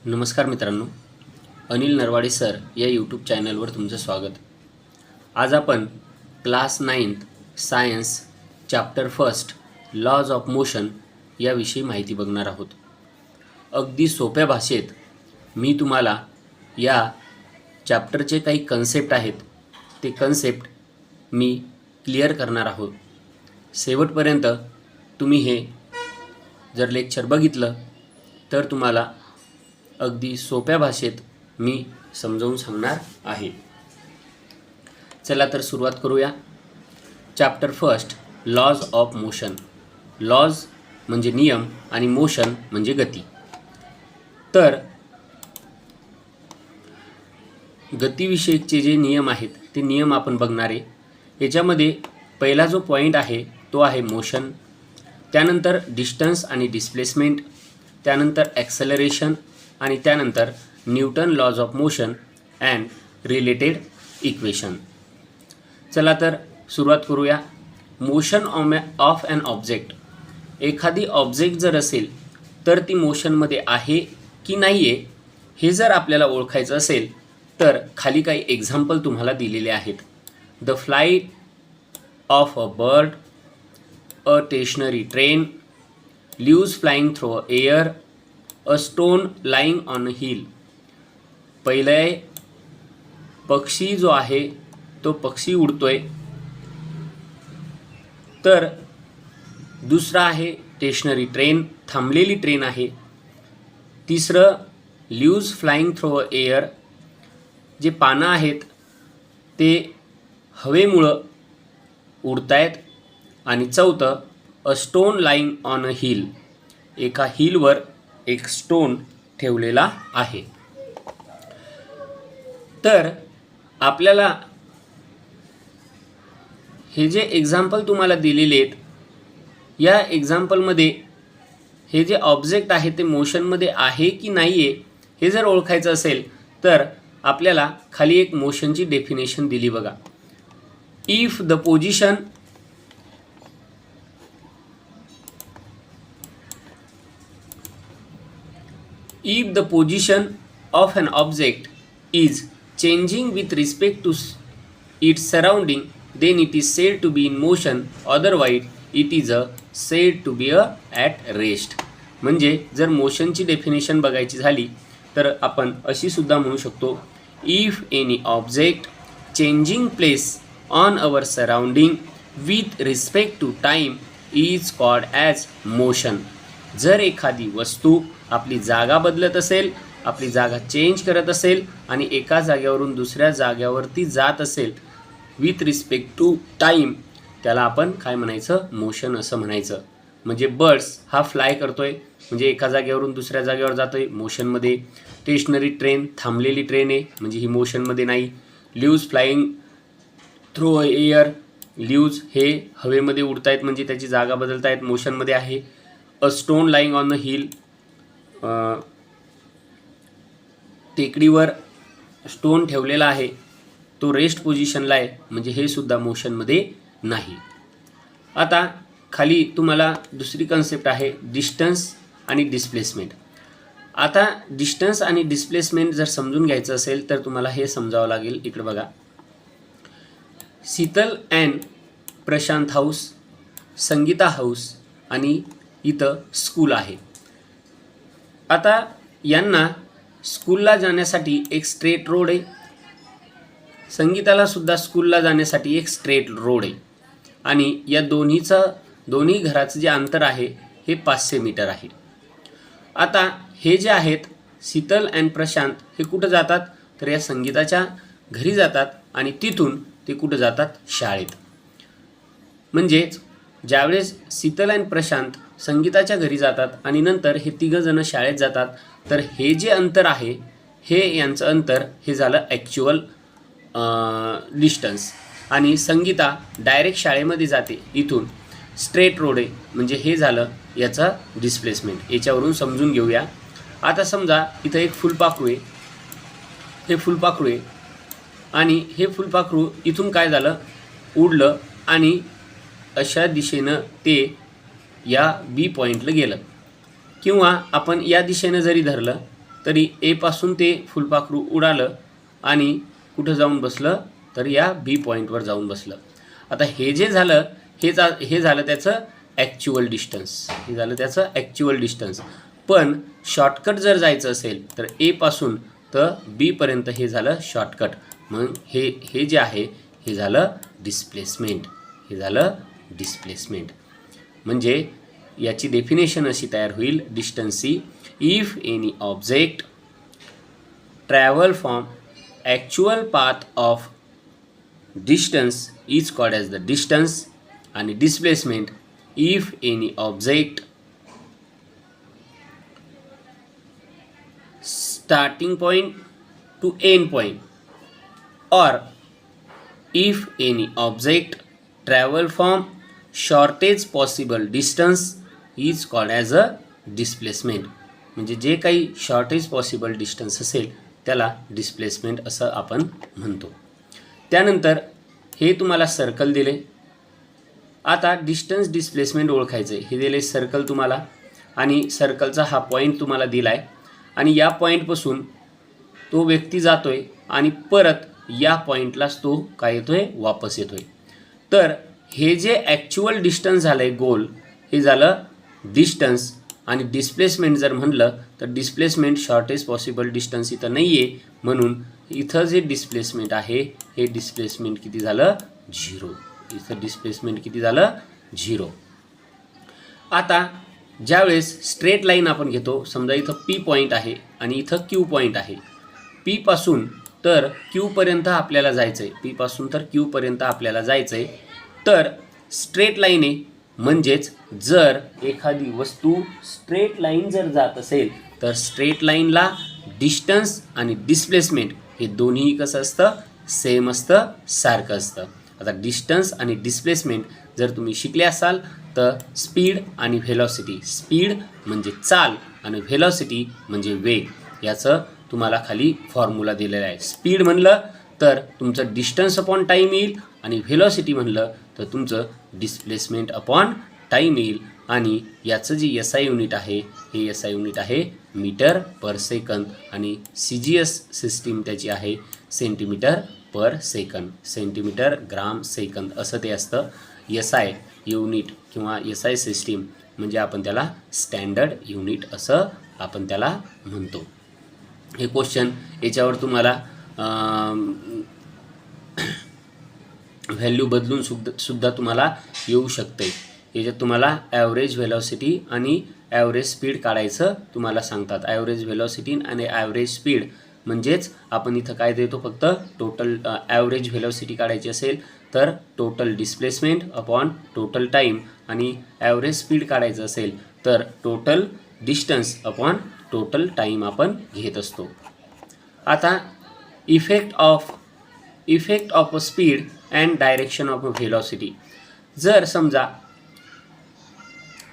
नमस्कार मित्रांनो, अनिल नरवाडे सर या यूट्यूब चॅनलवर तुमचं स्वागत. आज आपण class 9th science chapter first laws of motion याविषयी माहिती बघणार आहोत. अगदी सोप्या भाषेत मी तुम्हाला या चॅप्टरचे काही कन्सेप्ट आहेत ते कन्सेप्ट मी क्लिअर करणार आहोत. शेवटपर्यंत तुम्ही हे जर लेक्चर बघितलं तर तुम्हाला अगदी सोप्या भाषेत मी समजावून सांगणार आहे. चला तर सुरुवात करूया. Chapter first laws of motion. Laws म्हणजे नियम आणि मोशन म्हणजे गती. तर गतीविषयीचे जे नियम आहेत ते नियम आपण बघणार आहे. याच्यामध्ये पहिला जो पॉईंट आहे तो आहे मोशन, त्यानंतर डिस्टन्स आणि डिस्प्लेसमेंट, त्यानंतर ॲक्सेलरेशन आणि त्यानंतर Newton laws of motion and related equation. चला तर सुरुवात करूया. Motion of an object. एखादी ऑब्जेक्ट जर असेल तर ती मोशनमध्ये आहे की नाही आहे हे जर आपल्याला ओळखायचं असेल तर खाली काही एक्झाम्पल तुम्हाला दिलेले आहेत. The flight of a bird, a stationary train, leaves flying through air, a stone lying on a hill. पहिलं आहे पक्षी जो आहे तो पक्षी उडतोय. तर दुसरा आहे स्टेशनरी ट्रेन, थांबलेली ट्रेन आहे. तिसरं लीव्स फ्लाइंग थ्रू एअर, जे पानं आहेत ते हवेमुळं उडतायत. आणि चौथं अ stone lying on a hill, एका हिलवर एक स्टोन ठेवलेला आहे. तर आपल्याला हे जे एक्झाम्पल तुम्हाला दिलेले आहेत या एक्झाम्पलमध्ये हे जे ऑब्जेक्ट आहे ते मोशनमध्ये आहे की नाही आहे हे जर ओळखायचं असेल तर आपल्याला खाली एक मोशनची डेफिनेशन दिली बघा. If the position If the position of an object is changing with respect to its surrounding, then it is said to be in motion, otherwise it is said to be at rest. म्हणजे जर मोशनची definition बघायची झाली तर आपण अशी सुद्धा म्हणू शकतो, if any object changing place on our surrounding with respect to time is called as motion. जर एखादी वस्तू आपली जागा बदलत असेल, आपली जागा चेंज करत असेल आणि एका जागेवरून दुसऱ्या जागेवरती जात असेल विथ रिस्पेक्ट टू टाईम, त्याला आपण काय म्हणायचं? मोशन असं म्हणायचं. म्हणजे बर्ड्स हा फ्लाय करतोय म्हणजे एका जागेवरून दुसऱ्या जागेवर जातोय, मोशनमध्ये. स्टेशनरी ट्रेन थांबलेली ट्रेन आहे म्हणजे ही मोशनमध्ये नाही. Leaves flying through air, leaves हे हवेमध्ये उडतायत म्हणजे त्याची जागा बदलतायत, मोशनमध्ये आहे. अ stone lying on the hill, टेकडीवर स्टोन ठेवलेला आहे तो रेस्ट पोझिशनला आहे म्हणजे हे सुद्धा मोशनमध्ये नाही. आता खाली तुम्हाला दुसरी कन्सेप्ट आहे डिस्टन्स आणि डिस्प्लेसमेंट. आता डिस्टन्स आणि डिस्प्लेसमेंट जर समजून घ्यायचं असेल तर तुम्हाला हे समजावं लागेल. इकडे बघा, Sheetal and Prashant house, Sangeeta house आणि इथं स्कूल आहे. आता यांना स्कूलला जाण्यासाठी एक स्ट्रेट रोड आहे, संगीताला सुद्धा स्कूलला जाण्यासाठी एक स्ट्रेट रोड आहे आणि या दोन्ही घराचं जे अंतर आहे हे 500 मीटर आहे. आता हे जे आहेत शीतल अँड प्रशांत हे कुठं जातात तर या संगीताच्या घरी जातात आणि तिथून ते कुठं जातात? शाळेत. म्हणजेच ज्यावेळेस शीतल अँड प्रशांत संगीताच्या घरी जातात आणि नंतर हे तिघंजणं शाळेत जातात तर हे जे अंतर आहे हे यांचं अंतर हे झालं ॲक्च्युअल डिस्टन्स. आणि संगीता डायरेक्ट शाळेमध्ये जाते, इथून स्ट्रेट रोड आहे म्हणजे हे झालं याचं डिस्प्लेसमेंट. याच्यावरून समजून घेऊया. आता समजा इथं एक फुलपाखरू आहे, हे फुलपाखरू आहे आणि हे फुलपाखरू इथून काय झालं? उडलं आणि अशा दिशेनं ते या बी पॉईंटला गेलं. किंवा आपण या दिशेनं जरी धरलं तरी ए पासून ते फुलपाखरू उडालं आणि कुठं जाऊन बसलं, तर या बी पॉईंटवर जाऊन बसलं. आता हे जे झालं हे झालं त्याचं ॲक्च्युअल डिस्टन्स, हे झालं त्याचं ॲक्च्युअल डिस्टन्स. पण शॉर्टकट जर जायचं असेल तर ए पासून तर बीपर्यंत हे झालं शॉर्टकट. मग हे जे आहे हे झालं डिस्प्लेसमेंट, हे झालं डिस्प्लेसमेंट. म्हणजे याची डेफिनेशन अशी तयार होईल डिस्टन्सची, if any object travel from actual path of distance is called as the distance. आणि displacement, if any object starting point to end point, or if any object travel from shortest possible distance is called as a displacement. म्हणजे जे काही shortage possible distance असेल त्याला displacement असं आपण म्हणतो. त्यानंतर हे तुम्हाला सर्कल दिले. आता डिस्टन्स डिस्प्लेसमेंट ओळखायचं आहे. हे दिले सर्कल तुम्हाला आणि सर्कलचा हा पॉईंट तुम्हाला दिला आहे आणि या पॉईंटपासून तो व्यक्ती जातोय आणि परत या पॉईंटलाच तो काय येतोय, वापस येतोय. तर हे जे ॲक्च्युअल डिस्टन्स झालं आहे गोल, हे झालं डिस्टन्स. आणि डिस्प्लेसमेंट जर म्हणलं तर डिस्प्लेसमेंट शॉर्टेस्ट पॉसिबल डिस्टन्स इथं नाही आहे, म्हणून इथं जे डिस्प्लेसमेंट आहे हे डिस्प्लेसमेंट किती झालं, 0. इथं डिस्प्लेसमेंट किती झालं, 0. आता ज्यावेळेस स्ट्रेट लाईन आपण घेतो, समजा इथं पी पॉईंट आहे आणि इथं क्यू पॉईंट आहे. पी पासून तर क्यूपर्यंत आपल्याला जायचं आहे, पी पासून तर क्यूपर्यंत आपल्याला जायचं आहे. तर स्ट्रेट लाईन आहे, म्हणजेच जर एखादी वस्तू स्ट्रेट लाईन जर जात असेल तर स्ट्रेट लाईनला डिस्टन्स आणि डिस्प्लेसमेंट हे दोन्ही कसं असतं, सेम असतं, सारखं असतं. आता डिस्टन्स आणि डिस्प्लेसमेंट जर तुम्ही शिकले असाल तर स्पीड आणि व्हेलॉसिटी, स्पीड म्हणजे चाल आणि व्हेलॉसिटी म्हणजे वेग, याचं तुम्हाला खाली फॉर्म्युला दिलेला आहे. स्पीड म्हणलं तर तुमचं डिस्टन्स अपॉन टाईम येईल आणि व्हेलॉसिटी म्हणलं तर तुमचं डिस्प्लेसमेंट अपॉन टाईम येईल. आणि याचं जे एस आय युनिट आहे हे एस आय युनिट आहे मीटर पर सेकंद आणि सी जी एस सिस्टीम त्याची आहे centimetre per second, centimetre gram second असं ते असतं. एस आय युनिट किंवा एस आय सिस्टीम म्हणजे आपण त्याला स्टँडर्ड युनिट असं आपण त्याला म्हणतो. हे क्वेश्चन याच्यावर तुम्हाला व्हॅल्यू बदलून सुद्धा तुम्हाला येऊ शकते. याच्यात तुम्हाला ॲव्हरेज व्हेलॉसिटी आणि ॲव्हरेज स्पीड काढायचं तुम्हाला सांगतात. ॲव्हरेज व्हेलॉसिटी आणि ॲव्हरेज स्पीड म्हणजेच आपण इथं काय देतो, फक्त टोटल ॲव्हरेज व्हेलॉसिटी काढायची असेल तर total displacement upon total time आणि ॲव्हरेज स्पीड काढायचं असेल तर total distance upon total time आपण घेत असतो. आता effect of a speed and direction of a velocity. जर समजा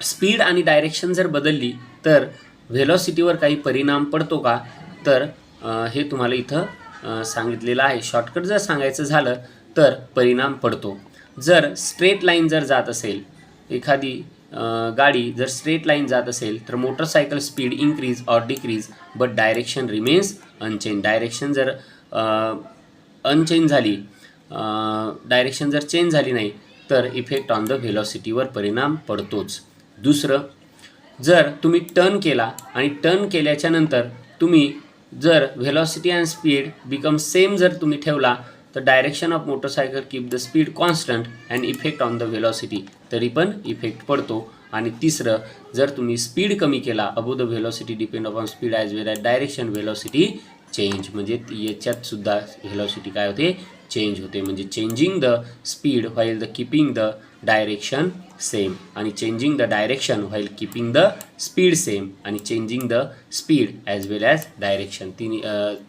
स्पीड आणि डायरेक्शन जर बदलली तर व्हेलॉसिटीवर काही परिणाम पडतो का, तर हे तुम्हाला इथं सांगितलेलं आहे. शॉर्टकट जर सांगायचं झालं तर परिणाम पडतो. जर स्ट्रेट लाईन जर जात असेल, एखादी गाडी जर स्ट्रेट लाईन जात असेल तर motorcycle speed increase or decrease but direction remains unchange. Direction जर अनचेंज झाली, डायरेक्शन जर चेंज झाली नाही तर इफेक्ट ऑन द व्हेलॉसिटीवर परिणाम पडतोच. दुसरं, जर तुम्ही टर्न केला आणि टर्न केल्याच्या नंतर तुम्ही जर velocity and speed become same जर तुम्ही ठेवला तर direction of motorcycle keep the speed constant and effect on the velocity, तरी पण इफेक्ट पडतो. आणि तिसरं, जर तुम्ही स्पीड कमी केला अबो the velocity depend upon speed as well as direction velocity change, म्हणजे याच्यात सुद्धा व्हेलॉसिटी काय होते, चेंज होते. म्हणजे changing the speed while the keeping the direction same आणि changing the direction while keeping the speed same आणि changing the speed as well as direction.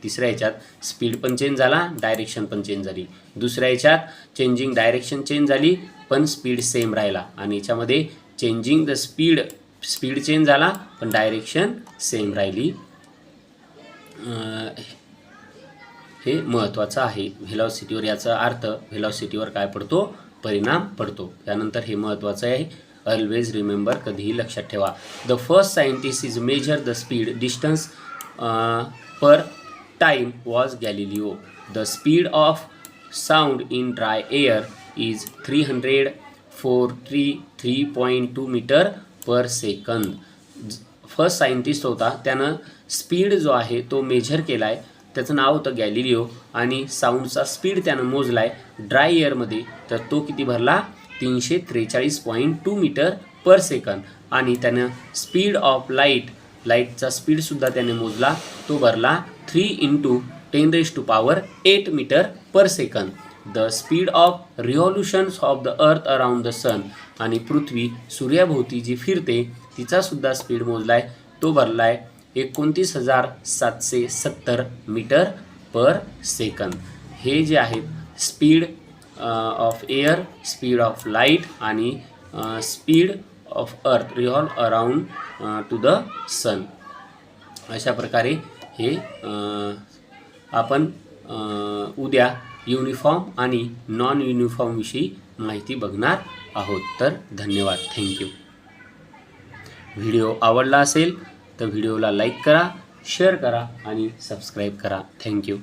तिसऱ्या ह्याच्यात स्पीड पण चेंज झाला, डायरेक्शन पण चेंज झाली. दुसऱ्या ह्याच्यात चेंजिंग डायरेक्शन चेंज झाली पण स्पीड सेम राहिला आणि याच्यामध्ये चेंजिंग द स्पीड चेंज झाला पण डायरेक्शन सेम राहिली. हे महत्त्वाचं आहे व्हेलॉसिटीवर. याचा अर्थ व्हेलॉसिटीवर काय पडतो, परिणाम पडतो. त्यानंतर हे महत्त्वाचं आहे, ऑलवेज रिमेंबर, कधीही लक्षात ठेवा. The first scientist is measure the speed distance per time was Galileo. The speed of sound in dry air is 343.2 meter per second. First scientist होता, त्यानं स्पीड जो आहे तो मेजर केला आहे, त्याचं नाव होतं गॅलिलिओ, आणि साऊंडचा स्पीड त्यानं मोजला आहे ड्राय एअरमध्ये, तर तो किती भरला 343.2 मीटर पर सेकंद. आणि त्यानं स्पीड ऑफ लाईटचा स्पीडसुद्धा त्याने मोजला, तो भरला 3 × 10⁸ मीटर पर सेकंद. The speed of revolutions of the earth around the sun, आणि पृथ्वी सूर्याभोवती जी फिरते तिचासुद्धा स्पीड मोजला आहे, तो भरला आहे 29,770 मीटर पर सेकंद. हे जे आहेत speed of air, speed of light आणि speed of earth revolve around to the sun, अशा प्रकारे हे आपण उद्या युनिफॉर्म आणि नॉन युनिफॉर्म विषयी माहिती बघणार आहोत. तर धन्यवाद, थँक्यू. व्हिडिओ आवडला असेल तर व्हिडिओला लाईक करा, शेअर करा आणि सबस्क्राईब करा. थँक्यू.